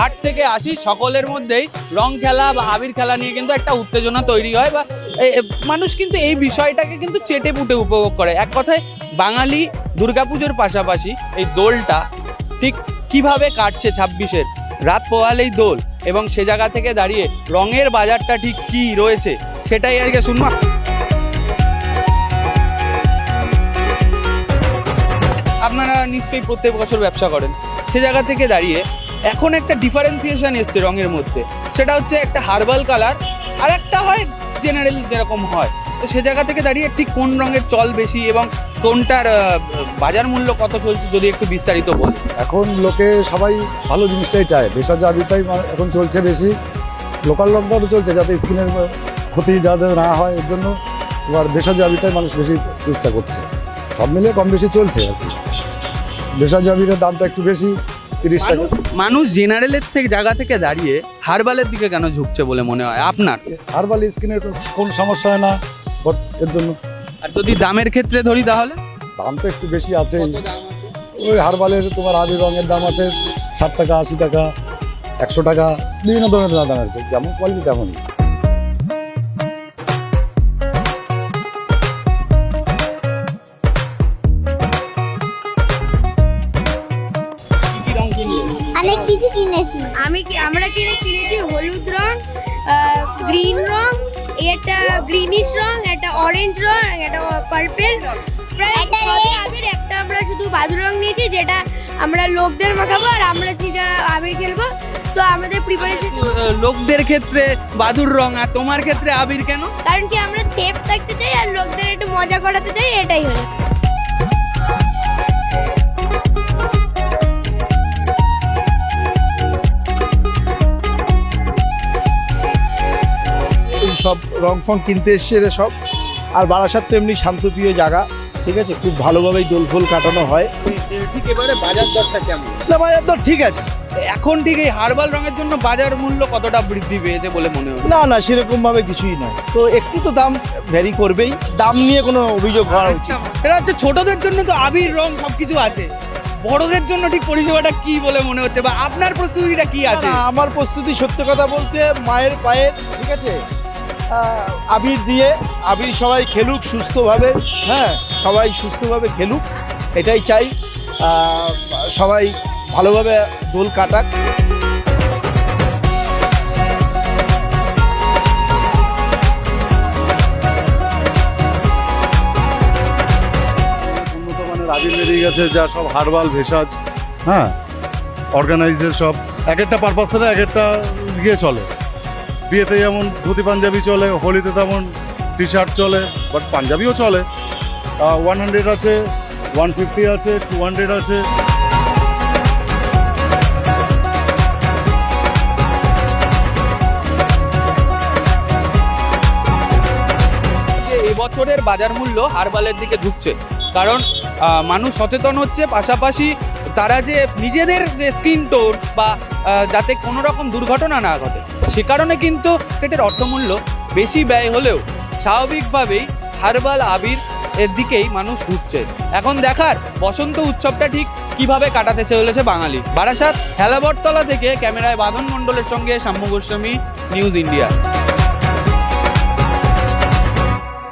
8 থেকে 80 সকলের মধ্যেই রং খেলা বা আবির খেলা নিয়ে কিন্তু একটা উত্তেজনা তৈরি হয়, বা মানুষ কিন্তু এই বিষয়টাকে কিন্তু চেটে পুটে উপভোগ করে। এক কথায় বাঙালি দুর্গাপুজোর পাশাপাশি এই দোলটা ঠিক কিভাবে কাটছে 26-এর রাত পোহালেই দোল, এবং সে জায়গা থেকে দাঁড়িয়ে রঙের বাজারটা ঠিক কি রয়েছে সেটাই আজকে শুনবো। আপনারা নিশ্চয়ই প্রত্যেক বছর ব্যবসা করেন, সে জায়গা থেকে দাঁড়িয়ে এখন একটা ডিফারেন্সিয়েশন এসছে রঙের মধ্যে, সেটা হচ্ছে একটা হার্বাল কালার আর একটা হয় জেনারেল যেরকম হয়। তো সে জায়গা থেকে দাঁড়িয়ে ঠিক কোন রঙের চল বেশি এবং কোনটার বাজার মূল্য কত চলছে যদি একটু বিস্তারিত বল। এখন লোকে সবাই ভালো জিনিসটাই চায়, ভেষজ আবিরটাই এখন চলছে বেশি। লোকাল রঙটাও চলছে যাতে স্কিনের ক্ষতি যাতে না হয়, এর জন্য এবার ভেষজ আবিরটাই মানুষ বেশি চেষ্টা করছে। সব মিলিয়ে কম বেশি চলছে আর কি। ভেষজ আবিরের দামটা একটু বেশি, 30 টাকা। মানুষ জেনারেলের থেকে জায়গা থেকে দাঁড়িয়ে হার্বালের দিকে কেন ঝুঁকছে বলে মনে হয় আপনার? হার্বাল স্কিনের কোনো সমস্যা হয় না এর জন্য। আর যদি দামের ক্ষেত্রে ধরি তাহলে দাম তো একটু বেশি আছে। ওই হার্বালের তোমার আবির রঙের দাম আছে 60 টাকা, 80 টাকা, 100 টাকা, বিভিন্ন ধরনের দাম আছে, যেমন কোয়ালিটি তেমনই। অনেক কিছু কিনেছি। আমরা কিনেছি হলুদ রং, গ্রিন রং, একটা গ্রিনিশ রং, একটা অরেঞ্জ রং, একটা পার্পেল, আবির একটা আমরা শুধু বাদুর রং নিয়েছি যেটা আমরা লোকদের মাখাবো আর আমরা নিজেরা আবির খেলবো। তো আমাদের প্রিপারেশন লোকদের ক্ষেত্রে বাদুর রং আর তোমার ক্ষেত্রে আবির কেন? কারণ কি আমরা সেফ থাকতে চাই আর লোকদের একটু মজা করাতে চাই, এটাই হলো। সব রং ফং কিনতে এসছে এরা সব। আর বারাসাত তো এমনি শান্তপ্রিয় জায়গা, ঠিক আছে, খুব ভালোভাবেই দোল ফোল কাটানো হয়। ঠিক এবারে বাজার দরটা কেমন? না, বাজার দর ঠিক আছে। এখন ঠিক এই হার্বাল রঙের জন্য বাজার মূল্য কতটা বৃদ্ধি পেয়েছে বলে মনে হয়? না না, সেরকম ভাবে কিছুই নয়। তো একটু তো দাম ভ্যারি করবেই, দাম নিয়ে কোনো অভিযোগ করা উচিত। এটা হচ্ছে ছোটদের জন্য তো আবির রং সবকিছু আছে, বড়দের জন্য ঠিক পরিষেবাটা কি বলে মনে হচ্ছে, বা আপনার প্রস্তুতিটা কি আছে? না, আমার প্রস্তুতি সত্য কথা বলতে মায়ের পায়ের, ঠিক আছে, আবির দিয়ে আবির সবাই খেলুক সুস্থভাবে, হ্যাঁ সবাই সুস্থভাবে খেলুক, এটাই চাই। সবাই ভালোভাবে দোল কাটাক। উন্নত মানের আবির বেরিয়ে গেছে, যা সব হার্বাল ভেষজ, হ্যাঁ অর্গানাইজের সব, এক একটা পারপাসের এক একটা ইয়ে চলে। বিয়েতে যেমন ধুতি পাঞ্জাবি চলে, হোলিতে তেমন টি শার্ট চলে, বাট পাঞ্জাবিও চলে। 100 আছে, 150 আছে, 200 আছে। এবছরের বাজার মূল্য হার্বালের দিকে ঝুঁকছে, কারণ মানুষ সচেতন হচ্ছে, পাশাপাশি তারা যে নিজেদের যে স্কিন টোন বা যাতে কোনো রকম দুর্ঘটনা না ঘটে সে কারণে কিন্তু এটার অর্থমূল্য বেশি ব্যয় হলেও স্বাভাবিকভাবেই হার্বাল আবির এর দিকেই মানুষ ঢুকছে। এখন দেখার বসন্ত উৎসবটা ঠিক কিভাবে কাটাতে চলেছে বাঙালি। বারাসাত হেলাবরতলা থেকে ক্যামেরায় বাঁধন মণ্ডলের সঙ্গে শাম্য গোস্বামী, নিউজ ইন্ডিয়া।